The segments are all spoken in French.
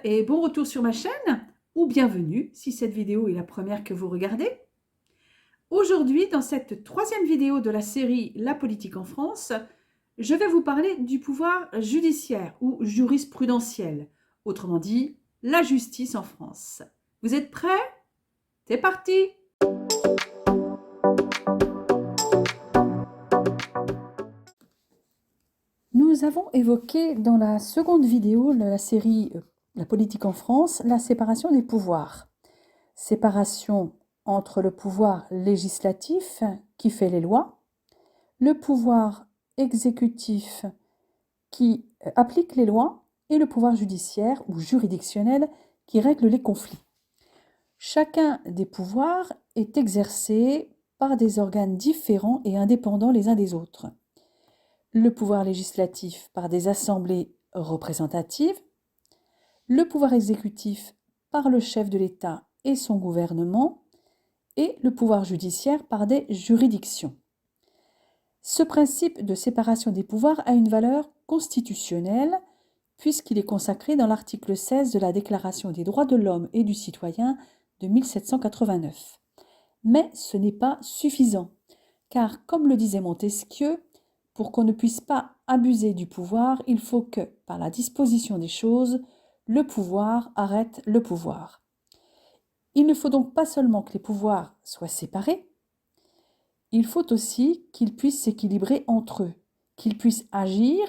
et bon retour sur ma chaîne, ou bienvenue si cette vidéo est la première que vous regardez. Aujourd'hui, dans cette troisième vidéo de la série La politique en France, je vais vous parler du pouvoir judiciaire ou jurisprudentiel, autrement dit, la justice en France. Vous êtes prêts? C'est parti! Nous avons évoqué dans la seconde vidéo de la série La politique en France, la séparation des pouvoirs. Séparation entre le pouvoir législatif qui fait les lois, le pouvoir exécutif qui applique les lois et le pouvoir judiciaire ou juridictionnel qui règle les conflits. Chacun des pouvoirs est exercé par des organes différents et indépendants les uns des autres. Le pouvoir législatif par des assemblées représentatives, le pouvoir exécutif par le chef de l'État et son gouvernement, et le pouvoir judiciaire par des juridictions. Ce principe de séparation des pouvoirs a une valeur constitutionnelle puisqu'il est consacré dans l'article 16 de la Déclaration des droits de l'homme et du citoyen de 1789. Mais ce n'est pas suffisant, car comme le disait Montesquieu, pour qu'on ne puisse pas abuser du pouvoir, il faut que, par la disposition des choses, le pouvoir arrête le pouvoir. Il ne faut donc pas seulement que les pouvoirs soient séparés, il faut aussi qu'ils puissent s'équilibrer entre eux, qu'ils puissent agir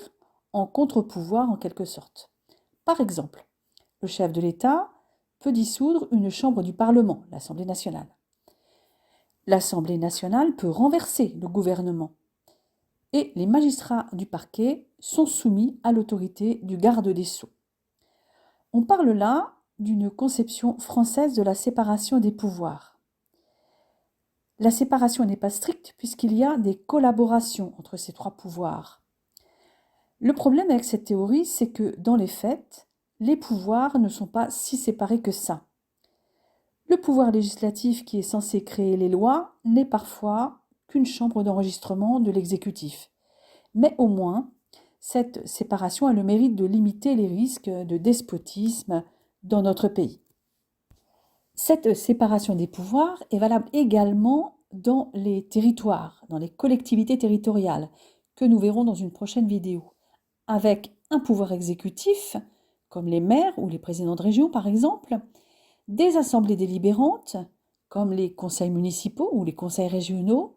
en contre-pouvoir en quelque sorte. Par exemple, le chef de l'État peut dissoudre une chambre du Parlement, l'Assemblée nationale. L'Assemblée nationale peut renverser le gouvernement. Et les magistrats du parquet sont soumis à l'autorité du garde des Sceaux. On parle là d'une conception française de la séparation des pouvoirs. La séparation n'est pas stricte puisqu'il y a des collaborations entre ces trois pouvoirs. Le problème avec cette théorie, c'est que dans les faits, les pouvoirs ne sont pas si séparés que ça. Le pouvoir législatif qui est censé créer les lois n'est parfois qu'une chambre d'enregistrement de l'exécutif. Mais au moins, cette séparation a le mérite de limiter les risques de despotisme dans notre pays. Cette séparation des pouvoirs est valable également dans les territoires, dans les collectivités territoriales, que nous verrons dans une prochaine vidéo, avec un pouvoir exécutif, comme les maires ou les présidents de région par exemple, des assemblées délibérantes, comme les conseils municipaux ou les conseils régionaux,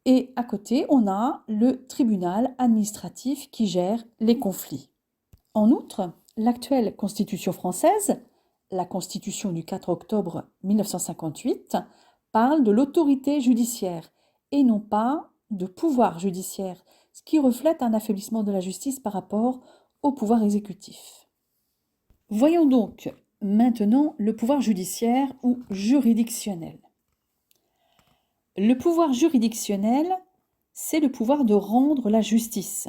et à côté, on a le tribunal administratif qui gère les conflits. En outre, l'actuelle Constitution française, la Constitution du 4 octobre 1958, parle de l'autorité judiciaire et non pas de pouvoir judiciaire, ce qui reflète un affaiblissement de la justice par rapport au pouvoir exécutif. Voyons donc maintenant le pouvoir judiciaire ou juridictionnel. Le pouvoir juridictionnel, c'est le pouvoir de rendre la justice.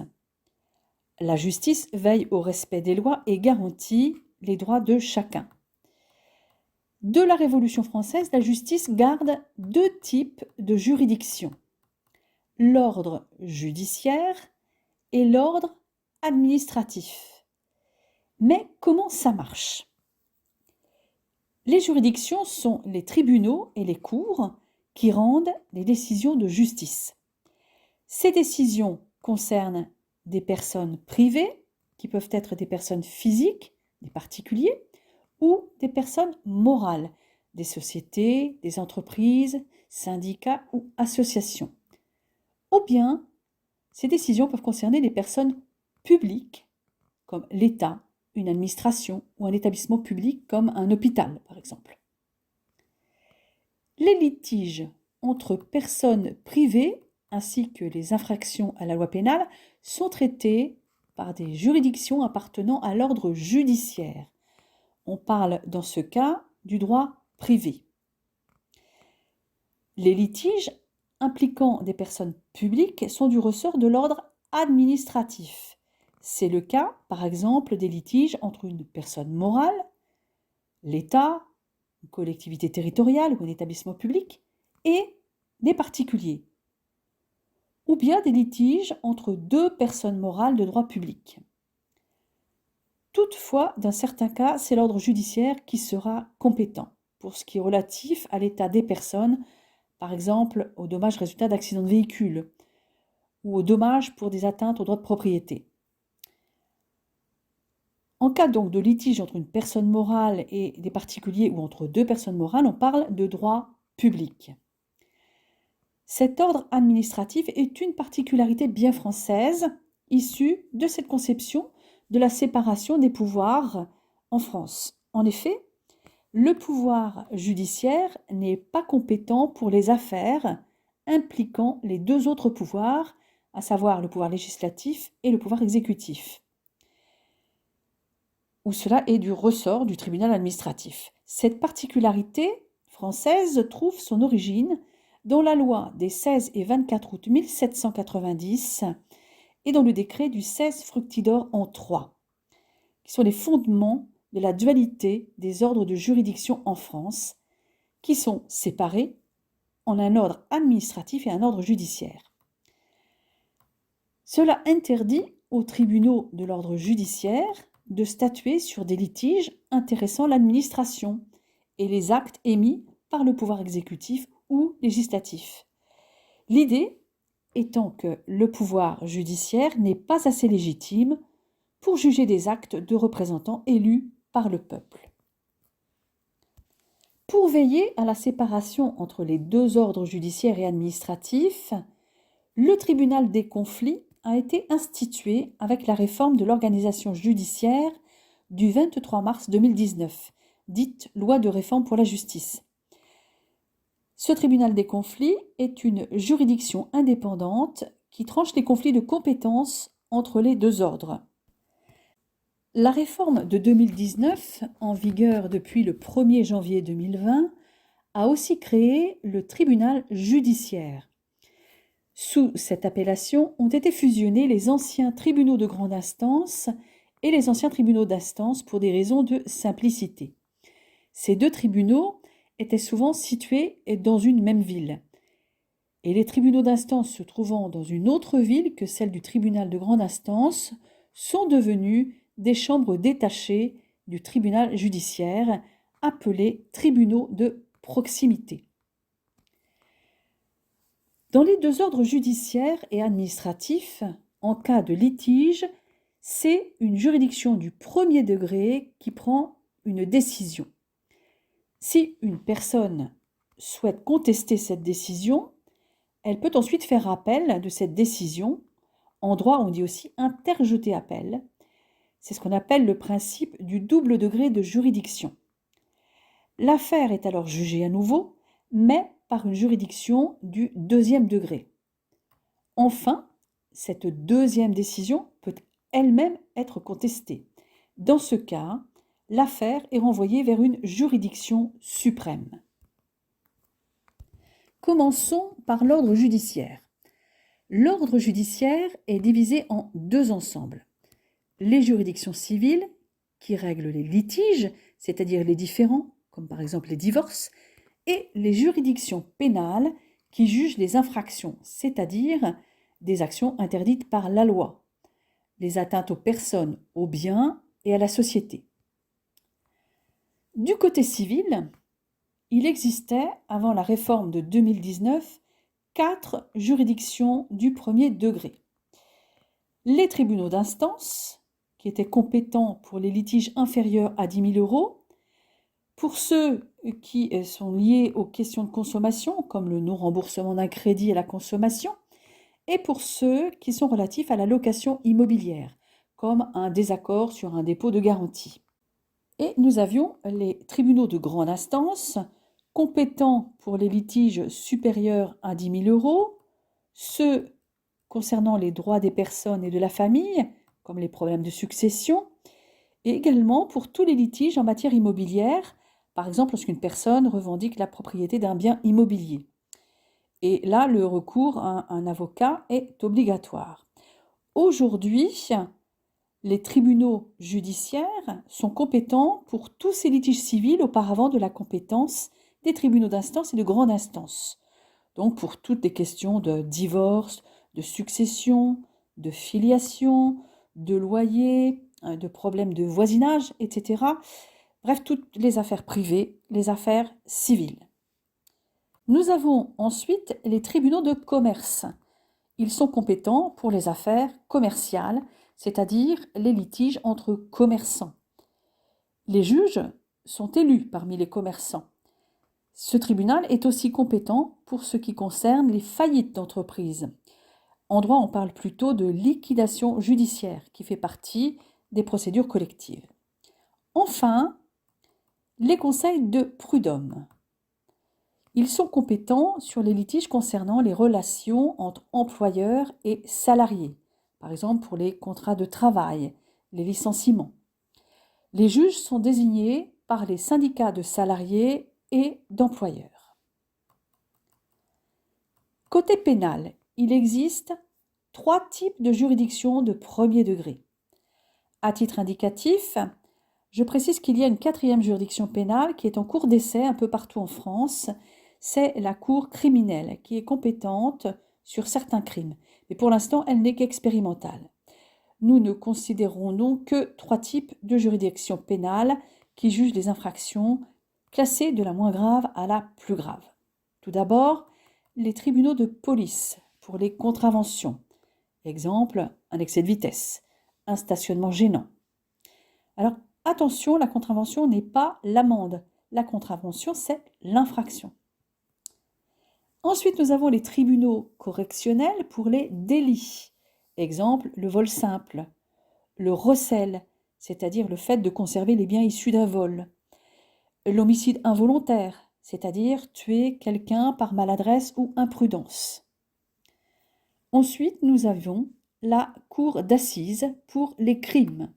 La justice veille au respect des lois et garantit les droits de chacun. De la Révolution française, la justice garde deux types de juridiction: l'ordre judiciaire et l'ordre administratif. Mais comment ça marche? Les juridictions sont les tribunaux et les cours qui rendent les décisions de justice. Ces décisions concernent des personnes privées, qui peuvent être des personnes physiques, des particuliers, ou des personnes morales, des sociétés, des entreprises, syndicats ou associations. Ou bien, ces décisions peuvent concerner des personnes publiques, comme l'État, une administration ou un établissement public comme un hôpital, par exemple. Les litiges entre personnes privées ainsi que les infractions à la loi pénale sont traités par des juridictions appartenant à l'ordre judiciaire. On parle dans ce cas du droit privé. Les litiges impliquant des personnes publiques sont du ressort de l'ordre administratif. C'est le cas, par exemple, des litiges entre une personne morale, l'État, une collectivité territoriale ou un établissement public, et des particuliers, ou bien des litiges entre deux personnes morales de droit public. Toutefois, dans certains cas, c'est l'ordre judiciaire qui sera compétent pour ce qui est relatif à l'état des personnes, par exemple aux dommages résultats d'accidents de véhicule ou aux dommages pour des atteintes aux droits de propriété. En cas donc de litige entre une personne morale et des particuliers ou entre deux personnes morales, on parle de droit public. Cet ordre administratif est une particularité bien française, issue de cette conception de la séparation des pouvoirs en France. En effet, le pouvoir judiciaire n'est pas compétent pour les affaires impliquant les deux autres pouvoirs, à savoir le pouvoir législatif et le pouvoir exécutif, où cela est du ressort du tribunal administratif. Cette particularité française trouve son origine dans la loi des 16 et 24 août 1790 et dans le décret du 16 Fructidor en 3, qui sont les fondements de la dualité des ordres de juridiction en France, qui sont séparés en un ordre administratif et un ordre judiciaire. Cela interdit aux tribunaux de l'ordre judiciaire de statuer sur des litiges intéressant l'administration et les actes émis par le pouvoir exécutif ou législatif. L'idée étant que le pouvoir judiciaire n'est pas assez légitime pour juger des actes de représentants élus par le peuple. Pour veiller à la séparation entre les deux ordres judiciaires et administratifs, le tribunal des conflits a été institué avec la réforme de l'organisation judiciaire du 23 mars 2019, dite loi de réforme pour la justice. Ce tribunal des conflits est une juridiction indépendante qui tranche les conflits de compétences entre les deux ordres. La réforme de 2019, en vigueur depuis le 1er janvier 2020, a aussi créé le tribunal judiciaire. Sous cette appellation ont été fusionnés les anciens tribunaux de grande instance et les anciens tribunaux d'instance pour des raisons de simplicité. Ces deux tribunaux étaient souvent situés dans une même ville. Et les tribunaux d'instance se trouvant dans une autre ville que celle du tribunal de grande instance sont devenus des chambres détachées du tribunal judiciaire, appelés tribunaux de proximité. Dans les deux ordres judiciaires et administratifs, en cas de litige, c'est une juridiction du premier degré qui prend une décision. Si une personne souhaite contester cette décision, elle peut ensuite faire appel de cette décision. En droit, on dit aussi interjeter appel. C'est ce qu'on appelle le principe du double degré de juridiction. L'affaire est alors jugée à nouveau, mais par une juridiction du deuxième degré. Enfin, cette deuxième décision peut elle-même être contestée. Dans ce cas, l'affaire est renvoyée vers une juridiction suprême. Commençons par l'ordre judiciaire. L'ordre judiciaire est divisé en deux ensembles. Les juridictions civiles, qui règlent les litiges, c'est-à-dire les différends, comme par exemple les divorces, et les juridictions pénales, qui jugent les infractions, c'est-à-dire des actions interdites par la loi, les atteintes aux personnes, aux biens et à la société. Du côté civil, il existait, avant la réforme de 2019, 4 juridictions du premier degré. Les tribunaux d'instance, qui étaient compétents pour les litiges inférieurs à 10 000 euros, pour ceux qui sont liés aux questions de consommation, comme le non-remboursement d'un crédit à la consommation, et pour ceux qui sont relatifs à la location immobilière, comme un désaccord sur un dépôt de garantie. Et nous avions les tribunaux de grande instance, compétents pour les litiges supérieurs à 10 000 euros, ceux concernant les droits des personnes et de la famille, comme les problèmes de succession, et également pour tous les litiges en matière immobilière, par exemple lorsqu'une personne revendique la propriété d'un bien immobilier. Et là, le recours à un avocat est obligatoire. Aujourd'hui, les tribunaux judiciaires sont compétents pour tous ces litiges civils auparavant de la compétence des tribunaux d'instance et de grande instance. Donc pour toutes les questions de divorce, de succession, de filiation, de loyer, de problèmes de voisinage, etc. Bref, toutes les affaires privées, les affaires civiles. Nous avons ensuite les tribunaux de commerce. Ils sont compétents pour les affaires commerciales, c'est-à-dire les litiges entre commerçants. Les juges sont élus parmi les commerçants. Ce tribunal est aussi compétent pour ce qui concerne les faillites d'entreprise. En droit, on parle plutôt de liquidation judiciaire, qui fait partie des procédures collectives. Enfin, les conseils de prud'homme. Ils sont compétents sur les litiges concernant les relations entre employeurs et salariés, par exemple pour les contrats de travail, les licenciements. Les juges sont désignés par les syndicats de salariés et d'employeurs. Côté pénal, il existe 3 types de juridictions de premier degré. À titre indicatif, je précise qu'il y a une 4e juridiction pénale qui est en cours d'essai un peu partout en France. C'est la Cour criminelle qui est compétente sur certains crimes. Mais pour l'instant, elle n'est qu'expérimentale. Nous ne considérons donc que 3 types de juridictions pénales qui jugent les infractions classées de la moins grave à la plus grave. Tout d'abord, les tribunaux de police pour les contraventions. Exemple, un excès de vitesse, un stationnement gênant. Alors, attention, la contravention n'est pas l'amende. La contravention, c'est l'infraction. Ensuite, nous avons les tribunaux correctionnels pour les délits. Exemple, le vol simple, le recel, c'est-à-dire le fait de conserver les biens issus d'un vol, l'homicide involontaire, c'est-à-dire tuer quelqu'un par maladresse ou imprudence. Ensuite, nous avons la cour d'assises pour les crimes.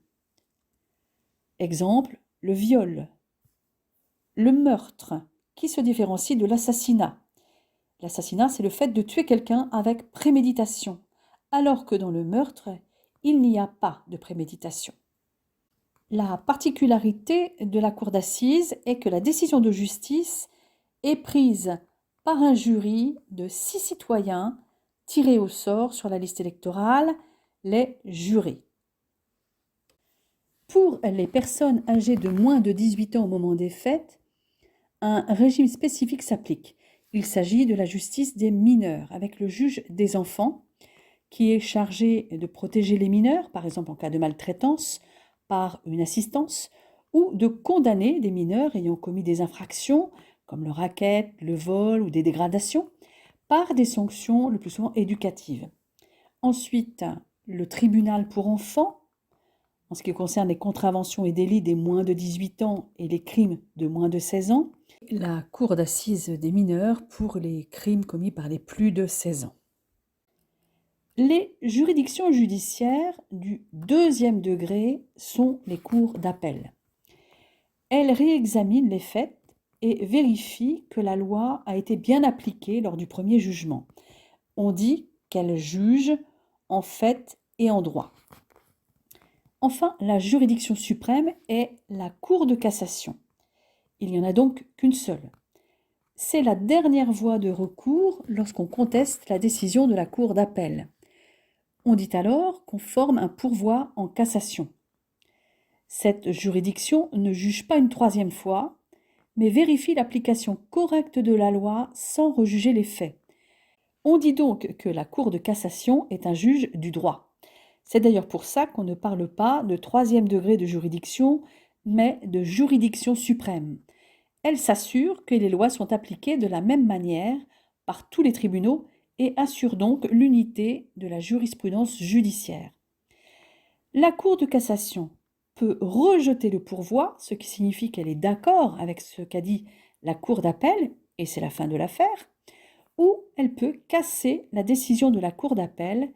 Exemple, le viol, le meurtre, qui se différencie de l'assassinat. L'assassinat, c'est le fait de tuer quelqu'un avec préméditation, alors que dans le meurtre, il n'y a pas de préméditation. La particularité de la cour d'assises est que la décision de justice est prise par un jury de 6 citoyens tirés au sort sur la liste électorale, les jurés. Pour les personnes âgées de moins de 18 ans au moment des faits, un régime spécifique s'applique. Il s'agit de la justice des mineurs, avec le juge des enfants, qui est chargé de protéger les mineurs, par exemple en cas de maltraitance, par une assistance, ou de condamner des mineurs ayant commis des infractions, comme le racket, le vol ou des dégradations, par des sanctions le plus souvent éducatives. Ensuite, le tribunal pour enfants, en ce qui concerne les contraventions et délits des moins de 18 ans et les crimes de moins de 16 ans, la cour d'assises des mineurs pour les crimes commis par les plus de 16 ans. Les juridictions judiciaires du 2e degré sont les cours d'appel. Elles réexaminent les faits et vérifient que la loi a été bien appliquée lors du premier jugement. On dit qu'elles jugent en fait et en droit. Enfin, la juridiction suprême est la Cour de cassation. Il n'y en a donc qu'une seule. C'est la dernière voie de recours lorsqu'on conteste la décision de la Cour d'appel. On dit alors qu'on forme un pourvoi en cassation. Cette juridiction ne juge pas une 3e fois, mais vérifie l'application correcte de la loi sans rejuger les faits. On dit donc que la Cour de cassation est un juge du droit. C'est d'ailleurs pour ça qu'on ne parle pas de 3e degré de juridiction, mais de juridiction suprême. Elle s'assure que les lois sont appliquées de la même manière par tous les tribunaux et assure donc l'unité de la jurisprudence judiciaire. La Cour de cassation peut rejeter le pourvoi, ce qui signifie qu'elle est d'accord avec ce qu'a dit la Cour d'appel, et c'est la fin de l'affaire, ou elle peut casser la décision de la Cour d'appel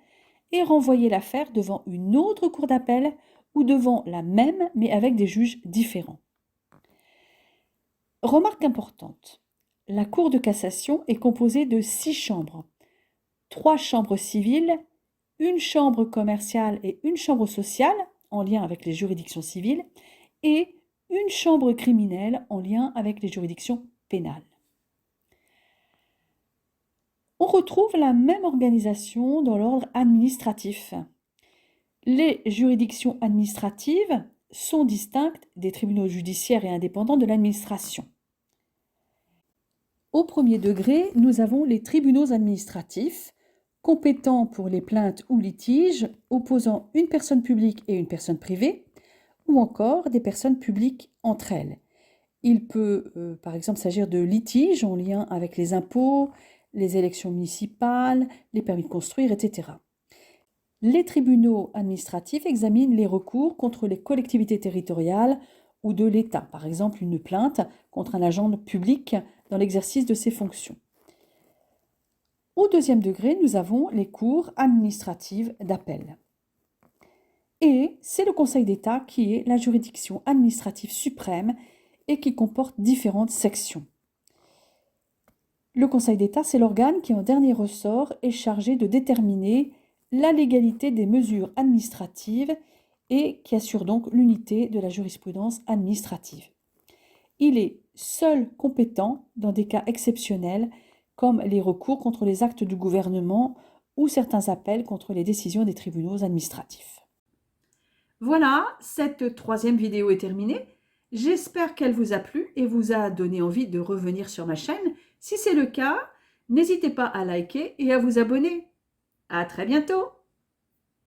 et renvoyer l'affaire devant une autre Cour d'appel ou devant la même mais avec des juges différents. Remarque importante, la Cour de cassation est composée de 6 chambres. 3 chambres civiles, une chambre commerciale et une chambre sociale en lien avec les juridictions civiles et une chambre criminelle en lien avec les juridictions pénales. On retrouve la même organisation dans l'ordre administratif. Les juridictions administratives sont distinctes des tribunaux judiciaires et indépendants de l'administration. Au premier degré, nous avons les tribunaux administratifs, compétents pour les plaintes ou litiges opposant une personne publique et une personne privée, ou encore des personnes publiques entre elles. Il peut, par exemple, s'agir de litiges en lien avec les impôts, les élections municipales, les permis de construire, etc. Les tribunaux administratifs examinent les recours contre les collectivités territoriales ou de l'État, par exemple une plainte contre un agent public dans l'exercice de ses fonctions. Au deuxième degré, nous avons les cours administratives d'appel. Et c'est le Conseil d'État qui est la juridiction administrative suprême et qui comporte différentes sections. Le Conseil d'État, c'est l'organe qui, en dernier ressort, est chargé de déterminer la légalité des mesures administratives et qui assure donc l'unité de la jurisprudence administrative. Il est seul compétent dans des cas exceptionnels comme les recours contre les actes du gouvernement ou certains appels contre les décisions des tribunaux administratifs. Voilà, cette troisième vidéo est terminée. J'espère qu'elle vous a plu et vous a donné envie de revenir sur ma chaîne. Si c'est le cas, n'hésitez pas à liker et à vous abonner. À très bientôt!